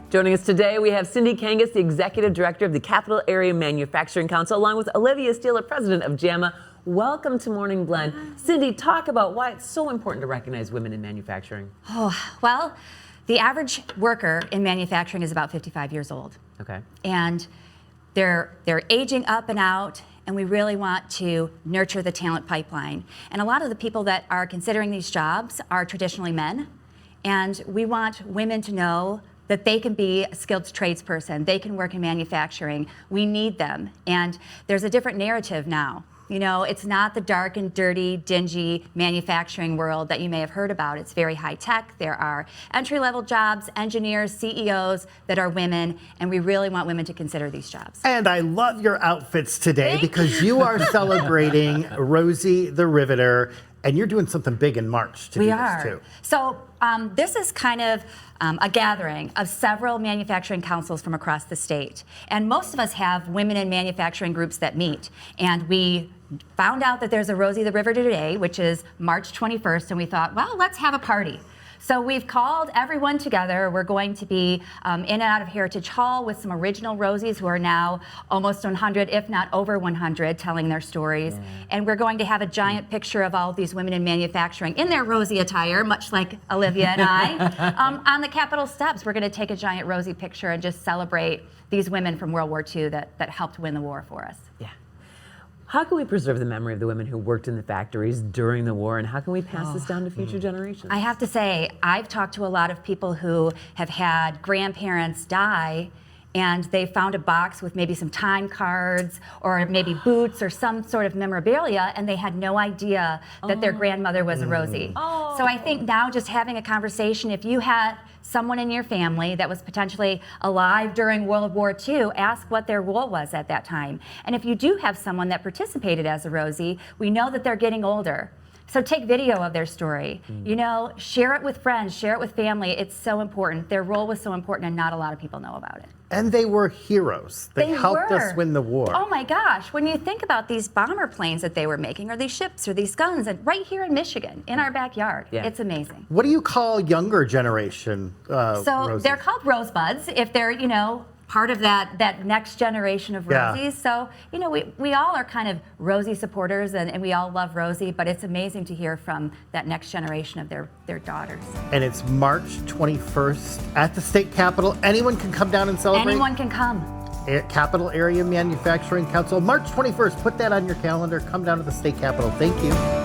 Joining us today, we have Cindy Kangas, the Executive Director of the Capital Area Manufacturing Council, along with Olivia Steele, President of JAMA. Welcome to Morning Blend. Cindy, talk about why it's so important to recognize women in manufacturing. Oh, well, the average worker in manufacturing is about 55 years old. Okay. And they're aging up and out, and we really want to nurture the talent pipeline. And a lot of the people that are considering these jobs are traditionally men, and we want women to know that they can be a skilled tradesperson, they can work in manufacturing. We need them. And there's a different narrative now. You know, it's not the dark and dirty, dingy manufacturing world that you may have heard about. It's very high tech. There are entry-level jobs, engineers, CEOs that are women, and we really want women to consider these jobs. And I love your outfits today because you are celebrating Rosie the Riveter, and you're doing something big in March to do this too. So this is kind of a gathering of several manufacturing councils from across the state. And most of us have women in manufacturing groups that meet. And we found out that there's a Rosie the Riveter today, which is March 21st, and we thought, well, let's have a party. So we've called everyone together. We're going to be in and out of Heritage Hall with some original Rosies who are now almost 100, if not over 100, telling their stories. And we're going to have a giant picture of all of these women in manufacturing in their Rosie attire, much like Olivia and I, on the Capitol steps. We're going to take a giant Rosie picture and just celebrate these women from World War II that helped win the war for us. Yeah. How can we preserve the memory of the women who worked in the factories during the war, and how can we pass this down to future generations? I have to say, I've talked to a lot of people who have had grandparents die, and they found a box with maybe some time cards or maybe boots or some sort of memorabilia, and they had no idea that their grandmother was a Rosie. So I think now just having a conversation, if you had someone in your family that was potentially alive during World War II, ask what their role was at that time. And if you do have someone that participated as a Rosie, we know that they're getting older. So take video of their story. You know, share it with friends, share it with family. It's so important. Their role was so important, and not a lot of people know about it. And they were heroes. They helped us win the war. Oh my gosh, when you think about these bomber planes that they were making, or these ships, or these guns, and right here in Michigan, in our backyard, it's amazing. What do you call younger generation So Rosies? they're called rosebuds if they're, you know, part of that next generation of Rosies. So, you know, we all are kind of Rosie supporters, and we all love Rosie, but it's amazing to hear from that next generation of their daughters. And it's March 21st at the state capitol. Anyone can come down and celebrate? Anyone can come. Capital Area Manufacturing Council, March 21st. Put that on your calendar. Come down to the state capitol. Thank you.